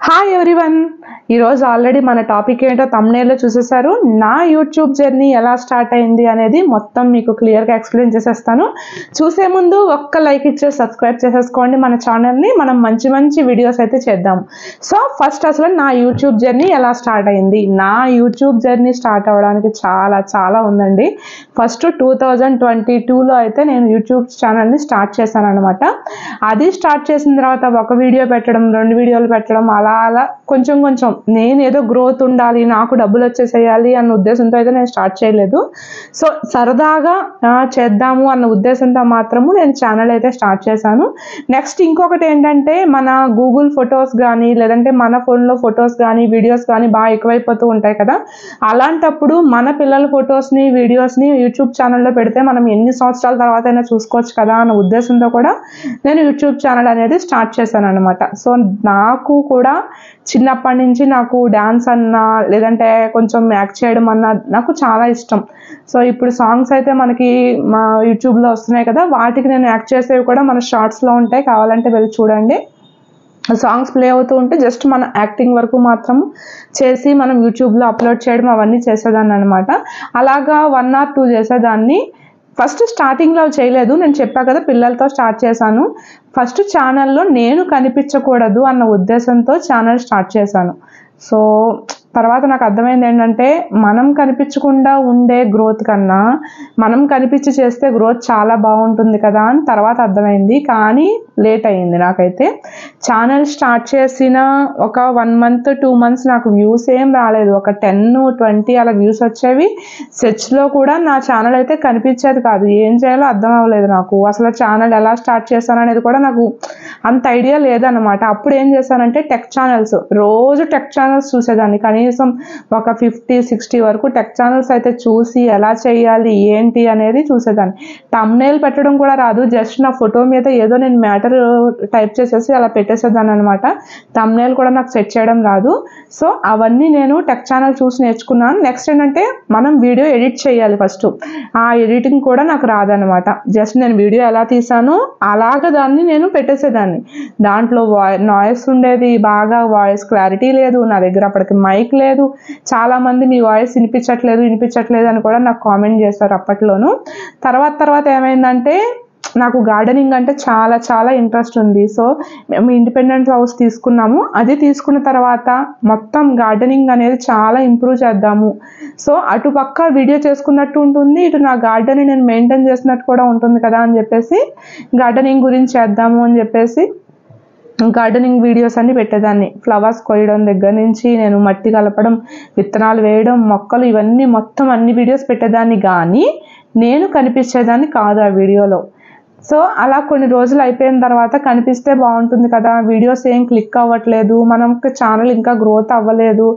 Hi everyone. ఈరోజు already మన topic ఏంటో తమ్నేల్లో చూసేశారు. నా యూట్యూబ్ జర్నీ ఎలా స్టార్ట్ అయింది అనేది మొత్తం మీకు క్లియర్గా ఎక్స్ప్లెయిన్ చేసేస్తాను. చూసే ముందు ఒక్క లైక్ ఇచ్చే సబ్స్క్రైబ్ చేసేసుకోండి మన ఛానల్ని. మనం మంచి మంచి వీడియోస్ అయితే చేద్దాం. సో ఫస్ట్ అసలు నా యూట్యూబ్ జర్నీ ఎలా స్టార్ట్ అయింది. నా యూట్యూబ్ జర్నీ స్టార్ట్ అవ్వడానికి చాలా ఉందండి. ఫస్ట్ 2022లో అయితే నేను యూట్యూబ్ ఛానల్ని స్టార్ట్ చేశాను అనమాట. అది స్టార్ట్ చేసిన తర్వాత ఒక వీడియో పెట్టడం, 2 వీడియోలు పెట్టడం, అలా కొంచెం నేను ఏదో గ్రోత్ ఉండాలి, నాకు డబ్బులు వచ్చేసేయాలి అన్న ఉద్దేశంతో అయితే నేను స్టార్ట్ చేయలేదు. సో సరదాగా చేద్దాము అన్న ఉద్దేశంతో మాత్రము నేను ఛానల్ అయితే స్టార్ట్ చేశాను. నెక్స్ట్ ఇంకొకటి ఏంటంటే, మన గూగుల్ ఫొటోస్ కానీ లేదంటే మన ఫోన్లో ఫొటోస్ కానీ వీడియోస్ కానీ బాగా ఎక్కువైపోతూ ఉంటాయి కదా. అలాంటప్పుడు మన పిల్లల ఫొటోస్ని వీడియోస్ని యూట్యూబ్ ఛానల్లో పెడితే మనం ఎన్ని సంవత్సరాల తర్వాత అయినా చూసుకోవచ్చు కదా అన్న ఉద్దేశంతో కూడా నేను యూట్యూబ్ ఛానల్ అనేది స్టార్ట్ చేశాను అనమాట. సో నాకు కూడా చిన్నప్పటి నుంచి నాకు డ్యాన్స్ అన్నా లేదంటే కొంచెం యాక్ట్ చేయడం అన్నా నాకు చాలా ఇష్టం. సో ఇప్పుడు సాంగ్స్ అయితే మనకి మా యూట్యూబ్లో వస్తున్నాయి కదా, వాటికి నేను యాక్ట్ చేసేవి కూడా మన షార్ట్స్లో ఉంటాయి, కావాలంటే వెళ్ళి చూడండి. సాంగ్స్ ప్లే అవుతూ ఉంటే జస్ట్ మన యాక్టింగ్ వరకు మాత్రం చేసి మనం యూట్యూబ్లో అప్లోడ్ చేయడం అవన్నీ చేసేదాన్ని అనమాట. అలాగా 1 or 2 చేసేదాన్ని. ఫస్ట్ స్టార్టింగ్లో చేయలేదు, నేను చెప్పా కదా పిల్లలతో స్టార్ట్ చేశాను. ఫస్ట్ ఛానల్లో నేను కనిపించకూడదు అన్న ఉద్దేశంతో ఛానల్ స్టార్ట్ చేశాను. సో తర్వాత నాకు అర్థమైంది ఏంటంటే, మనం కనిపించకుండా ఉండే గ్రోత్ కన్నా మనం కనిపించి చేస్తే గ్రోత్ చాలా బాగుంటుంది కదా అని తర్వాత అర్థమైంది. కానీ లేట్ అయ్యింది నాకైతే. ఛానల్ స్టార్ట్ చేసిన ఒక 1 month 2 months నాకు వ్యూస్ ఏం రాలేదు. ఒక 10-20 అలా వ్యూస్ వచ్చేవి. సెర్చ్లో కూడా నా ఛానల్ అయితే కనిపించేది కాదు. ఏం చేయాలో అర్థం అవ్వలేదు నాకు. అసలు ఛానల్ ఎలా స్టార్ట్ చేశాను అనేది కూడా నాకు అంత ఐడియా లేదన్నమాట. అప్పుడు ఏం చేశానంటే, టెక్ ఛానల్స్, రోజు టెక్ ఛానల్స్ చూసేదాన్ని. కనీసం ఒక 50-60 వరకు టెక్ ఛానల్స్ అయితే చూసి ఎలా చేయాలి ఏంటి అనేది చూసేదాన్ని. థంబ్నెయిల్ పెట్టడం కూడా రాదు, జస్ట్ నా ఫోటో మీద ఏదో నేను మ్యాటర్ టైప్ చేసేసి అలా పెట్టేసేదాన్ని అనమాట. థంబ్నెయిల్ కూడా నాకు సెట్ చేయడం రాదు. సో అవన్నీ నేను టెక్ ఛానల్ చూసి నేర్చుకున్నాను. నెక్స్ట్ ఏంటంటే, మనం వీడియో ఎడిట్ చేయాలి ఫస్ట్. ఆ ఎడిటింగ్ కూడా నాకు రాదనమాట. జస్ట్ నేను వీడియో ఎలా తీసానో అలాగ దాన్ని నేను పెట్టేసేదాన్ని. దాంట్లో నాయిస్ ఉండేది, బాగా వాయిస్ క్లారిటీ లేదు నా దగ్గర. అప్పటికి మైక్ లేదు. చాలామంది మీ వాయిస్ వినిపించట్లేదు అని కూడా నాకు కామెంట్ చేశారు అప్పట్లోనూ. తర్వాత ఏమైందంటే, నాకు గార్డెనింగ్ అంటే చాలా ఇంట్రెస్ట్ ఉంది. సో మేము ఇండిపెండెంట్ హౌస్ తీసుకున్నాము. అది తీసుకున్న తర్వాత మొత్తం గార్డెనింగ్ అనేది చాలా ఇంప్రూవ్ చేద్దాము. సో అటు పక్క వీడియో చేసుకున్నట్టు ఉంటుంది, ఇటు నా గార్డెన్ నేను మెయింటైన్ చేసినట్టు కూడా ఉంటుంది కదా అని చెప్పేసి గార్డెనింగ్ గురించి చేద్దాము అని చెప్పేసి గార్డెనింగ్ వీడియోస్ అన్ని పెట్టేదాన్ని. ఫ్లవర్స్ కొయ్యడం దగ్గర నుంచి నేను మట్టి కలపడం, విత్తనాలు వేయడం, మొక్కలు, ఇవన్నీ మొత్తం అన్ని వీడియోస్ పెట్టేదాన్ని. కానీ నేను కనిపించేదాన్ని కాదు ఆ వీడియోలో. సో అలా కొన్ని రోజులు అయిపోయిన తర్వాత కనిపిస్తే బాగుంటుంది కదా, వీడియోస్ ఏం క్లిక్ అవ్వట్లేదు, మనకి ఛానల్ ఇంకా గ్రోత్ అవ్వలేదు,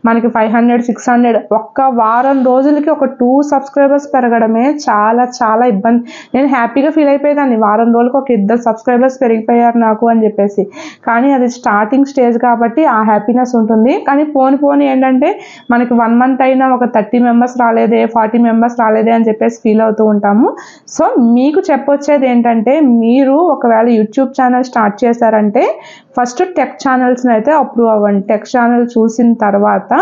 మనకి 500-600 ఒక్క వారం రోజులకి ఒక 2 subscribers పెరగడమే చాలా ఇబ్బంది. నేను హ్యాపీగా ఫీల్ అయిపోయేదాన్ని, వారం రోజులకు ఒక 2 subscribers పెరిగిపోయారు నాకు అని చెప్పేసి. కానీ అది స్టార్టింగ్ స్టేజ్ కాబట్టి ఆ హ్యాపీనెస్ ఉంటుంది. కానీ పోని ఏంటంటే, మనకి 1 month అయినా ఒక 30 members రాలేదే, 40 members రాలేదే అని చెప్పేసి ఫీల్ అవుతూ ఉంటాము. సో మీకు చెప్పొచ్చేది ఏంటంటే, మీరు ఒకవేళ యూట్యూబ్ ఛానల్ స్టార్ట్ చేశారంటే ఫస్ట్ టెక్ ఛానల్స్ని అయితే అప్రూవ్ అవ్వండి. టెక్ ఛానల్ చూసిన తర్వాత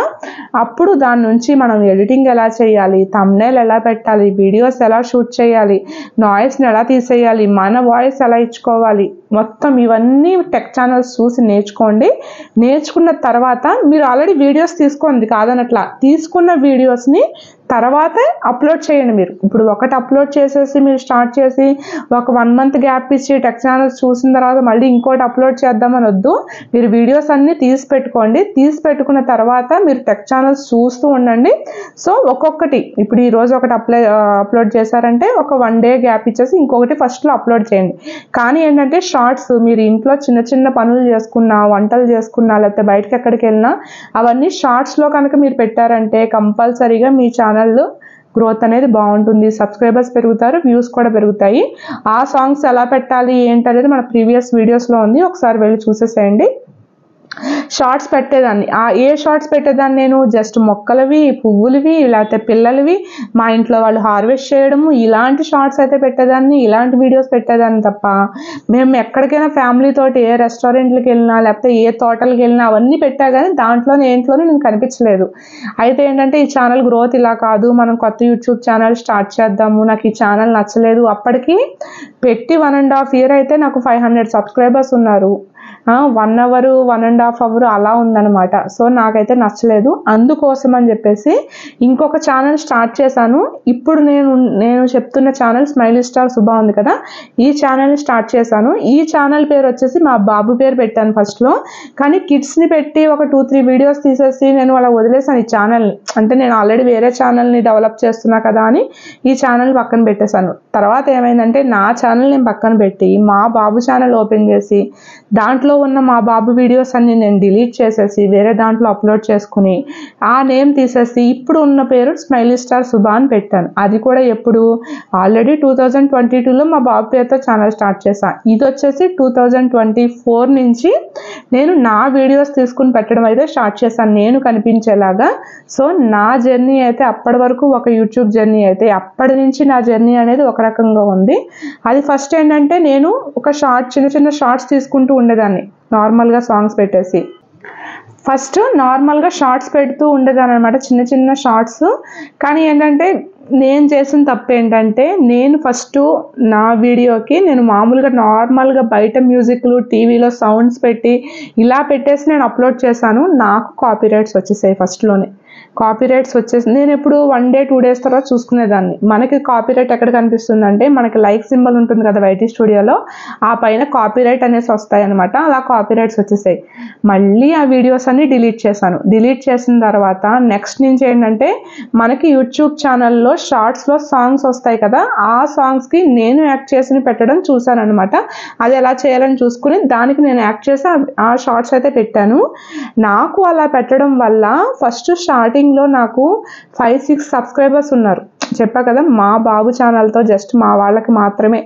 అప్పుడు దాని నుంచి మనం ఎడిటింగ్ ఎలా చేయాలి, థంబ్నెయిల్ ఎలా పెట్టాలి, వీడియోస్ ఎలా షూట్ చేయాలి, నాయిస్ని ఎలా తీసేయాలి, మన వాయిస్ ఎలా ఇచ్చుకోవాలి, మొత్తం ఇవన్నీ టెక్ ఛానల్స్ చూసి నేర్చుకోండి. నేర్చుకున్న తర్వాత మీరు ఆల్రెడీ వీడియోస్ తీసుకోండి కాదనట్లా, తీసుకున్న వీడియోస్ని తర్వాత అప్లోడ్ చేయండి. మీరు ఇప్పుడు ఒకటి అప్లోడ్ చేసేసి మీరు స్టార్ట్ చేసి ఒక 1 month గ్యాప్ ఇచ్చి టెక్ ఛానల్స్ చూసిన తర్వాత మళ్ళీ ఇంకోటి అప్లోడ్ చేద్దామని వద్దు. మీరు వీడియోస్ అన్నీ తీసి పెట్టుకోండి. తీసి పెట్టుకున్న తర్వాత మీరు టెక్ ఛానల్స్ చూస్తూ ఉండండి. సో ఒక్కొక్కటి, ఇప్పుడు ఈరోజు ఒకటి అప్లోడ్ చేశారంటే ఒక 1 day గ్యాప్ ఇచ్చేసి ఇంకొకటి ఫస్ట్లో అప్లోడ్ చేయండి. కానీ ఏంటంటే, షార్ట్స్ మీరు ఇంట్లో చిన్న పనులు చేసుకున్నా, వంటలు చేసుకున్నా, లేకపోతే బయటకు ఎక్కడికి వెళ్ళినా అవన్నీ షార్ట్స్లో కనుక మీరు పెట్టారంటే కంపల్సరీగా మీ ఛానల్ గ్రోత్ అనేది బాగుంటుంది. సబ్స్క్రైబర్స్ పెరుగుతారు, వ్యూస్ కూడా పెరుగుతాయి. ఆ సాంగ్స్ ఎలా పెట్టాలి ఏంటనేది మన ప్రీవియస్ వీడియోస్లో ఉంది, ఒకసారి వెళ్ళి చూసేసేయండి. షార్ట్స్ పెట్టేదాన్ని. ఏ షార్ట్స్ పెట్టేదాన్ని నేను? జస్ట్ మొక్కలవి, పువ్వులవి, లేకపోతే పిల్లలవి, మా ఇంట్లో వాళ్ళు హార్వెస్ట్ చేయడము, ఇలాంటి షార్ట్స్ అయితే పెట్టేదాన్ని, ఇలాంటి వీడియోస్ పెట్టేదాన్ని తప్ప మేము ఎక్కడికైనా ఫ్యామిలీ తోటి ఏ రెస్టారెంట్లకు వెళ్ళినా లేకపోతే ఏ తోటలకు వెళ్ళినా అవన్నీ పెట్టా కానీ దాంట్లోనే నేను కనిపించలేదు. అయితే ఏంటంటే ఈ ఛానల్ గ్రోత్ ఇలా కాదు, మనం కొత్త యూట్యూబ్ ఛానల్ స్టార్ట్ చేద్దాము, నాకు ఈ ఛానల్ నచ్చలేదు. అప్పటికి పెట్టి 1.5 year అయితే నాకు 500 సబ్స్క్రైబర్స్ ఉన్నారు. 1 hour 1.5 hour అలా ఉందన్నమాట. సో నాకైతే నచ్చలేదు. అందుకోసం అని చెప్పేసి ఇంకొక ఛానల్ స్టార్ట్ చేశాను. ఇప్పుడు నేను చెప్తున్న ఛానల్ స్మైలీ స్టార్ సుభా ఉంది కదా, ఈ ఛానల్ని స్టార్ట్ చేశాను. ఈ ఛానల్ పేరు వచ్చేసి మా బాబు పేరు పెట్టాను ఫస్ట్లో. కానీ కిడ్స్ని పెట్టి ఒక 2-3 వీడియోస్ తీసేసి నేను అలా వదిలేసాను ఈ ఛానల్ని. అంటే నేను ఆల్రెడీ వేరే ఛానల్ని డెవలప్ చేస్తున్నా కదా అని ఈ ఛానల్ పక్కన పెట్టేశాను. తర్వాత ఏమైందంటే నా ఛానల్ నేను పక్కన పెట్టి మా బాబు ఛానల్ ఓపెన్ చేసి దాంట్లో ఉన్న మా బాబు వీడియోస్ అన్ని నేను డిలీట్ చేసేసి వేరే దాంట్లో అప్లోడ్ చేసుకుని ఆ నేమ్ తీసేసి ఇప్పుడు ఉన్న పేరు స్మైలీ స్టార్ సుభా అని పెట్టాను. అది కూడా ఎప్పుడు? ఆల్రెడీ 2022లో మా బాబు పేరుతో ఛానల్ స్టార్ట్ చేశాను. ఇది వచ్చేసి 2024 నుంచి నేను నా వీడియోస్ తీసుకుని పెట్టడం అయితే స్టార్ట్ చేశాను, నేను కనిపించేలాగా. సో నా జర్నీ అయితే అప్పటి వరకు ఒక యూట్యూబ్ జర్నీ అయితే, అప్పటి నుంచి నా జర్నీ అనేది ఒక రకంగా ఉంది. అది ఫస్ట్ ఏంటంటే నేను ఒక చిన్న చిన్న షార్ట్స్ తీసుకుంటూ ఉండేదాన్ని నార్మల్గా సాంగ్స్ పెట్టేసి. ఫస్ట్ నార్మల్గా షార్ట్స్ పెడుతూ ఉండేదాన్ని అనమాట, చిన్న చిన్న షార్ట్స్. కానీ ఏంటంటే నేను చేసిన తప్పు ఏంటంటే నేను ఫస్ట్ నా వీడియోకి నేను మామూలుగా నార్మల్గా బయట మ్యూజిక్లు టీవీలో సౌండ్స్ పెట్టి ఇలా పెట్టేసి నేను అప్లోడ్ చేశాను. నాకు కాపీరైట్స్ వచ్చేసాయి ఫస్ట్లోనే. కాపీరైట్స్ వచ్చేసి నేను ఎప్పుడు 1 day 2 days తర్వాత చూసుకునేదాన్ని. మనకి కాపీరైట్ ఎక్కడ కనిపిస్తుంది అంటే మనకి లైక్ సింబల్ ఉంటుంది కదా వైటీ స్టూడియోలో, ఆ పైన కాపీరైట్ అనేసి వస్తాయి అనమాట. అలా కాపీరైట్స్ వచ్చేసాయి. మళ్ళీ ఆ వీడియోస్ అన్ని డిలీట్ చేశాను. డిలీట్ చేసిన తర్వాత నెక్స్ట్ నుంచి ఏంటంటే మనకి యూట్యూబ్ ఛానల్లో షార్ట్స్లో సాంగ్స్ వస్తాయి కదా, ఆ సాంగ్స్కి నేను యాక్ట్ చేసి పెట్టడం చూశాను అనమాట. అది ఎలా చేయాలని చూసుకుని దానికి నేను యాక్ట్ చేసి ఆ షార్ట్స్ అయితే పెట్టాను. నాకు అలా పెట్టడం వల్ల ఫస్ట్ స్టార్టింగ్లో నాకు 5-6 సబ్స్క్రైబర్స్ ఉన్నారు. చెప్పా కదా మా బాబు ఛానల్తో జస్ట్ మా వాళ్ళకి మాత్రమే,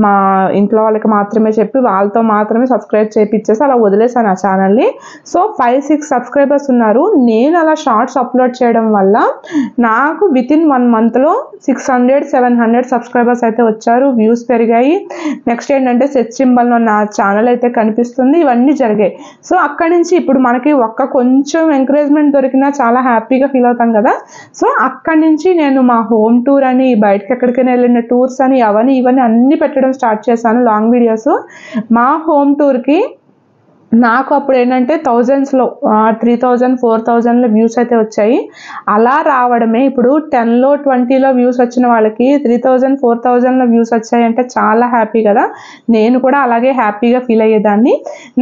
మా ఇంట్లో వాళ్ళకి మాత్రమే చెప్పి వాళ్ళతో మాత్రమే సబ్స్క్రైబ్ చేయించేసి అలా వదిలేసాను ఆ ఛానల్ని. సో 5-6 సబ్స్క్రైబర్స్ ఉన్నారు. నేను అలా షార్ట్స్ అప్లోడ్ చేయడం వల్ల నాకు వితిన్ 1 monthలో 600-700 సబ్స్క్రైబర్స్ అయితే వచ్చారు. వ్యూస్ పెరిగాయి. నెక్స్ట్ ఏంటంటే సెర్చ్ సింబల్లో నా ఛానల్ అయితే కనిపిస్తుంది. ఇవన్నీ జరిగాయి. సో అక్కడి నుంచి ఇప్పుడు మనకి కొంచెం ఎంకరేజ్మెంట్ దొరికినా చాలా హ్యాపీగా ఫీల్ అవుతాం కదా. సో అక్కడి నుంచి నేను మా హోమ్ టూర్ అని, బయటకి ఎక్కడికైనా వెళ్ళిన టూర్స్ అని, ఇవన్నీ అన్ని పెట్టడం స్టార్ట్ చేశాను లాంగ్ వీడియోస్. మా హోమ్ టూర్కి నాకు అప్పుడు ఏంటంటే 1000sలో 3000-4000 వ్యూస్ అయితే వచ్చాయి. అలా రావడమే ఇప్పుడు 10లో 20లో వ్యూస్ వచ్చిన వాళ్ళకి 3000-4000 వ్యూస్ వచ్చాయంటే చాలా హ్యాపీ కదా. నేను కూడా అలాగే హ్యాపీగా ఫీల్ అయ్యేదాన్ని.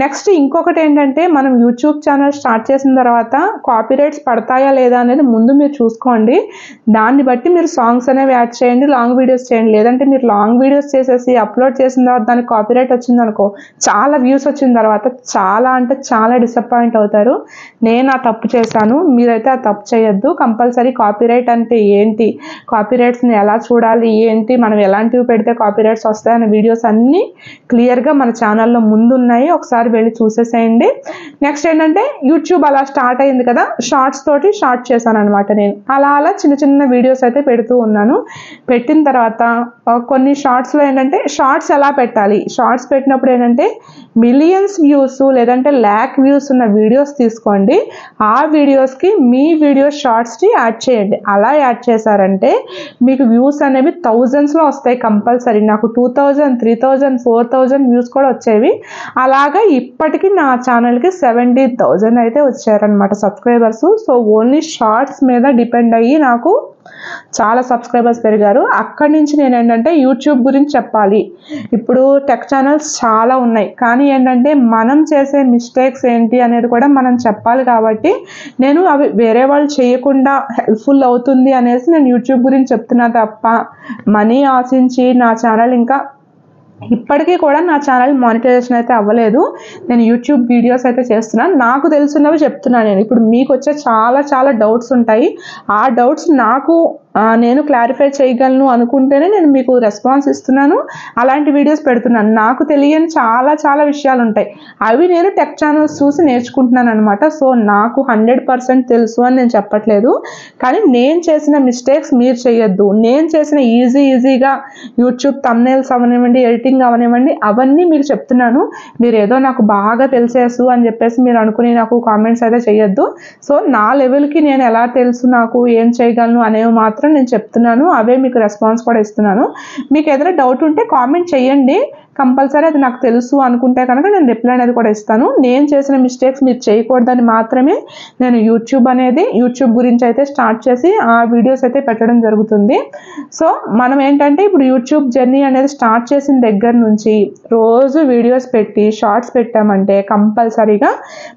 నెక్స్ట్ ఇంకొకటి ఏంటంటే మనం యూట్యూబ్ ఛానల్ స్టార్ట్ చేసిన తర్వాత కాపీరైట్స్ పడతాయా లేదా అనేది ముందు మీరు చూసుకోండి. దాన్ని బట్టి మీరు సాంగ్స్ అనేవి యాడ్ చేయండి, లాంగ్ వీడియోస్ చేయండి. లేదంటే మీరు లాంగ్ వీడియోస్ చేసేసి అప్లోడ్ చేసిన తర్వాత దానికి కాపీరైట్ వచ్చిందనుకో, చాలా వ్యూస్ వచ్చిన తర్వాత చాలా అంటే చాలా డిసప్పాయింట్ అవుతారు. నేను ఆ తప్పు చేశాను, మీరైతే ఆ తప్పు చేయొద్దు. కంపల్సరీ కాపీరైట్ అంటే ఏంటి, కాపీరైట్స్ని ఎలా చూడాలి, ఏంటి, మనం ఎలాంటివి పెడితే కాపీరైట్స్ వస్తాయన్న వీడియోస్ అన్నీ క్లియర్గా మన ఛానల్లో ముందు ఉన్నాయి, ఒకసారి వెళ్ళి చూసేసేయండి. నెక్స్ట్ ఏంటంటే యూట్యూబ్ అలా స్టార్ట్ అయింది కదా, షార్ట్స్ తోటి స్టార్ట్ చేశాను అనమాట. నేను అలా చిన్న చిన్న వీడియోస్ అయితే పెడుతూ ఉన్నాను. పెట్టిన తర్వాత కొన్ని షార్ట్స్లో ఏంటంటే షార్ట్స్ ఎలా పెట్టాలి, షార్ట్స్ పెట్టినప్పుడు ఏంటంటే మిలియన్స్ వ్యూస్ లేదంటే lakh వ్యూస్ ఉన్న వీడియోస్ తీసుకోండి. ఆ వీడియోస్కి మీ వీడియో షార్ట్స్ని యాడ్ చేయండి. అలా యాడ్ చేశారంటే మీకు వ్యూస్ అనేవి థౌజండ్స్లో వస్తాయి కంపల్సరీ. నాకు 2000, 3000, 4000 వ్యూస్ కూడా వచ్చేవి. అలాగా ఇప్పటికీ నా ఛానల్కి 70,000 అయితే వచ్చారనమాట సబ్స్క్రైబర్స్. సో ఓన్లీ షార్ట్స్ మీద డిపెండ్ అయ్యి నాకు చాలా సబ్స్క్రైబర్స్ పెరిగారు. అక్కడి నుంచి నేను ఏంటంటే యూట్యూబ్ గురించి చెప్పాలి. ఇప్పుడు టెక్ ఛానల్స్ చాలా ఉన్నాయి, కానీ ఏంటంటే మనం చేసే మిస్టేక్స్ ఏంటి అనేది కూడా మనం చెప్పాలి. కాబట్టి నేను అవి వేరే వాళ్ళు చేయకుండా హెల్ప్ఫుల్ అవుతుంది అనేసి నేను యూట్యూబ్ గురించి చెప్తున్నా తప్ప మనీ ఆశించి నా ఛానల్ ఇంకా ఇప్పటికీ కూడా నా ఛానల్ మానిటైజేషన్ అయితే అవ్వలేదు. నేను యూట్యూబ్ వీడియోస్ అయితే చేస్తున్నాను, నాకు తెలుసున్నవి చెప్తున్నాను. నేను ఇప్పుడు మీకు వచ్చే చాలా డౌట్స్ ఉంటాయి. ఆ డౌట్స్ నాకు నేను క్లారిఫై చేయగలను అనుకుంటేనే నేను మీకు రెస్పాన్స్ ఇస్తున్నాను, అలాంటి వీడియోస్ పెడుతున్నాను. నాకు తెలియని చాలా చాలా విషయాలు ఉంటాయి, అవి నేను టెక్ ఛానల్స్ చూసి నేర్చుకుంటున్నాను అనమాట. సో నాకు 100% తెలుసు అని నేను చెప్పట్లేదు, కానీ నేను చేసిన మిస్టేక్స్ మీరు చేయొద్దు. నేను చేసిన ఈజీగా యూట్యూబ్ థంబ్నెయిల్స్ అవనివ్వండి, ఎడిటింగ్ అవనివ్వండి, అవన్నీ మీకు చెప్తున్నాను. మీరు ఏదో నాకు బాగా తెలిసేసు అని చెప్పేసి మీరు అనుకుని నాకు కామెంట్స్ అయితే చేయొద్దు. సో నా లెవెల్కి నేను ఎలా తెలుసు, నాకు ఏం చేయగలను అనేవి మాత్రం నేను చెప్తున్నాను, అవే మీకు రెస్పాన్స్ కూడా ఇస్తున్నాను. మీకు ఏదైనా డౌట్ ఉంటే కామెంట్ చేయండి, కంపల్సరీ అది నాకు తెలుసు అనుకుంటే కనుక నేను రిప్లై అనేది కూడా ఇస్తాను. నేను చేసిన మిస్టేక్స్ మీరు చేయకూడదని మాత్రమే నేను యూట్యూబ్ గురించి అయితే స్టార్ట్ చేసి ఆ వీడియోస్ అయితే పెట్టడం జరుగుతుంది. సో మనం ఏంటంటే ఇప్పుడు యూట్యూబ్ జర్నీ అనేది స్టార్ట్ చేసిన దగ్గర నుంచి రోజు వీడియోస్ పెట్టి షార్ట్స్ పెట్టామంటే కంపల్సరీగా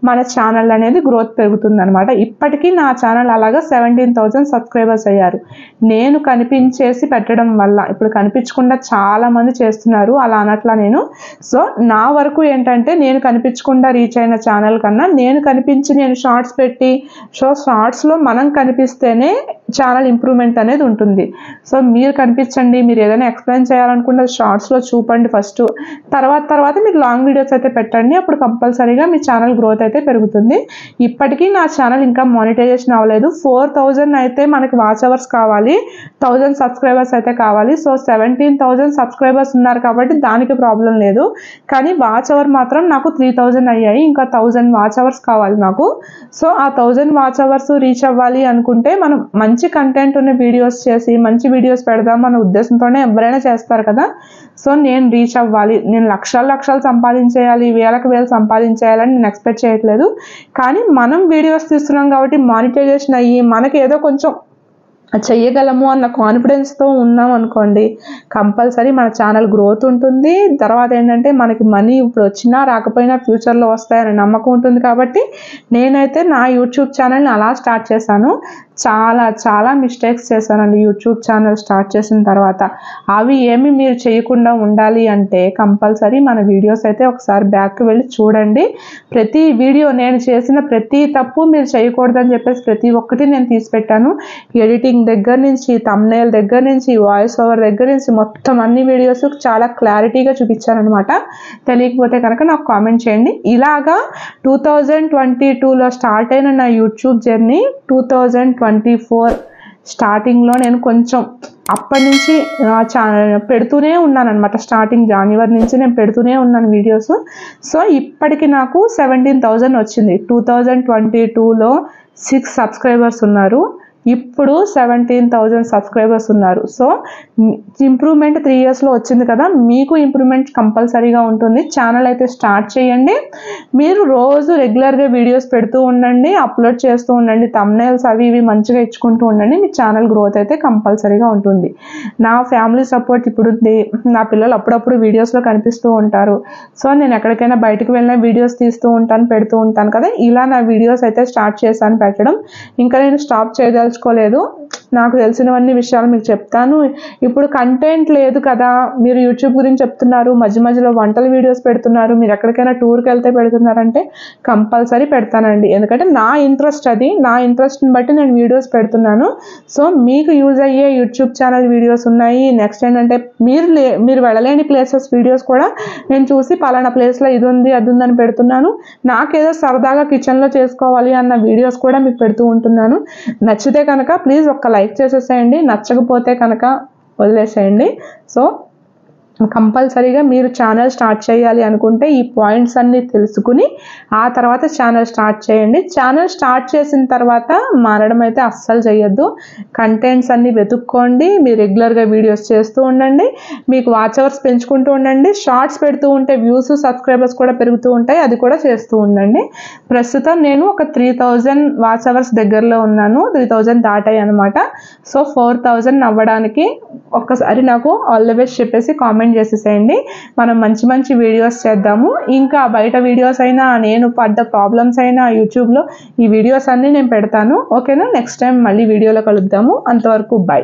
మన ఛానల్ అనేది గ్రోత్ పెరుగుతుంది అనమాట. ఇప్పటికీ నా ఛానల్ అలాగా 17,000 సబ్స్క్రైబర్స్ అయ్యారు, నేను కనిపించేసి పెట్టడం వల్ల. ఇప్పుడు కనిపించకుండా చాలా మంది చేస్తున్నారు, అలా అనట్లా నేను. సో నా వరకు ఏంటంటే నేను కనిపించకుండా రీచ్ అయిన ఛానల్ కన్నా నేను కనిపించి నేను షార్ట్స్ పెట్టి షార్ట్స్లో మనం కనిపిస్తేనే ఛానల్ ఇంప్రూవ్మెంట్ అనేది ఉంటుంది. సో మీరు కనిపించండి, మీరు ఏదైనా ఎక్స్ప్లెయిన్ చేయాలనుకుంటే షార్ట్స్లో చూపండి ఫస్ట్, తర్వాత మీరు లాంగ్ వీడియోస్ అయితే పెట్టండి, అప్పుడు కంపల్సరీగా మీ ఛానల్ గ్రోత్ అయితే పెరుగుతుంది. ఇప్పటికీ నా ఛానల్ ఇంకా మానిటైజేషన్ అవ్వలేదు. 4,000 అయితే మనకి వాచ్ అవర్స్ కావాలి, 1,000 సబ్స్క్రైబర్స్ అయితే కావాలి. సో 17,000 సబ్స్క్రైబర్స్ ఉన్నారు కాబట్టి దానికి ప్రాబ్లం లేదు, కానీ వాచ్ అవర్ మాత్రం నాకు 3,000 అయ్యాయి, ఇంకా 1,000 వాచ్ అవర్స్ కావాలి నాకు. సో ఆ 1,000 వాచ్ అవర్స్ రీచ్ అవ్వాలి అనుకుంటే మనం మంచి కంటెంట్ ఉన్న వీడియోస్ చేసి మంచి వీడియోస్ పెడదాం అన్న ఉద్దేశంతోనే ఎవరైనా చేస్తారు కదా. సో నేను రీచ్ అవ్వాలి, నేను లక్షలు సంపాదించేయాలి, వేలు సంపాదించేయాలని నేను ఎక్స్పెక్ట్ చేయట్లేదు. కానీ మనం వీడియోస్ తీస్తున్నాం కాబట్టి మానిటైజేషన్ అయ్యి మనకి ఏదో కొంచెం చెయ్యగలము అన్న కాన్ఫిడెన్స్తో ఉన్నాం అనుకోండి, కంపల్సరీ మన ఛానల్ గ్రోత్ ఉంటుంది. తర్వాత ఏంటంటే మనకి మనీ ఇప్పుడు వచ్చినా రాకపోయినా ఫ్యూచర్లో వస్తాయనే నమ్మకం ఉంటుంది. కాబట్టి నేనైతే నా యూట్యూబ్ ఛానల్ని అలా స్టార్ట్ చేశాను. చాలా మిస్టేక్స్ చేశానండి యూట్యూబ్ ఛానల్ స్టార్ట్ చేసిన తర్వాత. అవి ఏమి మీరు చేయకుండా ఉండాలి అంటే కంపల్సరీ మన వీడియోస్ అయితే ఒకసారి బ్యాక్కి వెళ్ళి చూడండి. ప్రతి వీడియో నేను చేసిన ప్రతి తప్పు మీరు చేయకూడదని చెప్పేసి ప్రతి ఒక్కటి నేను తీసి పెట్టాను. ఎడిటింగ్ దగ్గర నుంచి, థంబ్నెయిల్ దగ్గర నుంచి, వాయిస్ ఓవర్ దగ్గర నుంచి మొత్తం అన్ని వీడియోస్ చాలా క్లారిటీగా చూపించాను. తెలియకపోతే కనుక నాకు కామెంట్ చేయండి. ఇలాగా 2022లో స్టార్ట్ అయిన నా యూట్యూబ్ జర్నీ 2024 స్టార్టింగ్లో నేను కొంచెం అప్పటి నుంచి పెడుతూనే ఉన్నాను అనమాట. స్టార్టింగ్ జనవరి నుంచి నేను పెడుతూనే ఉన్నాను వీడియోస్. సో ఇప్పటికి నాకు 17,000 వచ్చింది. 2022లో 6 సబ్స్క్రైబర్స్ ఉన్నారు, ఇప్పుడు 17,000 సబ్స్క్రైబర్స్ ఉన్నారు. సో ఇంప్రూవ్మెంట్ 3 ఇయర్స్లో వచ్చింది కదా, మీకు ఇంప్రూవ్మెంట్ కంపల్సరీగా ఉంటుంది. ఛానల్ అయితే స్టార్ట్ చేయండి, మీరు రోజు రెగ్యులర్గా వీడియోస్ పెడుతూ ఉండండి, అప్లోడ్ చేస్తూ ఉండండి, థంబ్నెయిల్స్ అవి ఇవి మంచిగా ఇచ్చుకుంటూ ఉండండి, మీ ఛానల్ గ్రోత్ అయితే కంపల్సరీగా ఉంటుంది. నా ఫ్యామిలీ సపోర్ట్ ఇప్పుడు ఉంది, నా పిల్లలు అప్పుడప్పుడు వీడియోస్లో కనిపిస్తూ ఉంటారు. సో నేను ఎక్కడికైనా బయటకు వెళ్ళిన వీడియోస్ తీస్తూ ఉంటాను, పెడుతూ ఉంటాను కదా, ఇలా నా వీడియోస్ అయితే స్టార్ట్ చేశాను పెట్టడం. ఇంకా నేను స్టాప్ చేయదలుచుకోలేదు, నాకు తెలిసినవన్నీ విషయాలు మీకు చెప్తాను. ఇప్పుడు కంటెంట్ లేదు కదా, మీరు యూట్యూబ్ గురించి చెప్తున్నారు, మధ్యలో వంటల వీడియోస్ పెడుతున్నారు, మీరు ఎక్కడికైనా టూర్కి వెళ్తే పెడుతున్నారంటే కంపల్సరీ పెడతానండి. ఎందుకంటే నా ఇంట్రెస్ట్ అది, నా ఇంట్రెస్ట్ని బట్టి నేను వీడియోస్ పెడుతున్నాను. సో మీకు యూజ్ అయ్యే యూట్యూబ్ ఛానల్ వీడియోస్ ఉన్నాయి. నెక్స్ట్ ఏంటంటే మీరు వెళ్ళలేని ప్లేసెస్ వీడియోస్ కూడా నేను చూసి పలానా ప్లేస్లో ఇది ఉంది అది ఉందని పెడుతున్నాను. నాకేదో సరదాగా కిచెన్లో చేసుకోవాలి అన్న వీడియోస్ కూడా మీకు పెడుతూ ఉంటున్నాను. నచ్చితే కనుక ప్లీజ్ ఒక్క లైక్ చేసేసేయండి, నచ్చకపోతే కనుక వదిలేసేయండి. సో కంపల్సరీగా మీరు ఛానల్ స్టార్ట్ చేయాలి అనుకుంటే ఈ పాయింట్స్ అన్నీ తెలుసుకుని ఆ తర్వాత ఛానల్ స్టార్ట్ చేయండి. ఛానల్ స్టార్ట్ చేసిన తర్వాత మారడం అయితే అస్సలు చేయొద్దు. కంటెంట్స్ అన్నీ వెతుక్కోండి, మీరు రెగ్యులర్గా వీడియోస్ చేస్తూ ఉండండి, మీకు వాచ్ అవర్స్ పెంచుకుంటూ ఉండండి, షార్ట్స్ పెడుతూ ఉంటే వ్యూస్ సబ్స్క్రైబర్స్ కూడా పెరుగుతూ ఉంటాయి, అది కూడా చేస్తూ ఉండండి. ప్రస్తుతం నేను ఒక 3,000 వాచ్ అవర్స్ దగ్గరలో ఉన్నాను, 3,000 దాటాయి అనమాట. సో 4,000 అవ్వడానికి ఒక్కసారి నాకు ఆల్ ది బెస్ట్ చెప్పేసి కామెంట్ చేసేసేయండి. మనం మంచి వీడియోస్ చేద్దాము. ఇంకా బయట వీడియోస్ అయినా, నేను పడ్డ ప్రాబ్లమ్స్ అయినా యూట్యూబ్లో ఈ వీడియోస్ అన్నీ నేను పెడతాను. ఓకేనా? నెక్స్ట్ టైం మళ్ళీ వీడియోలో కలుద్దాము. అంతవరకు బై.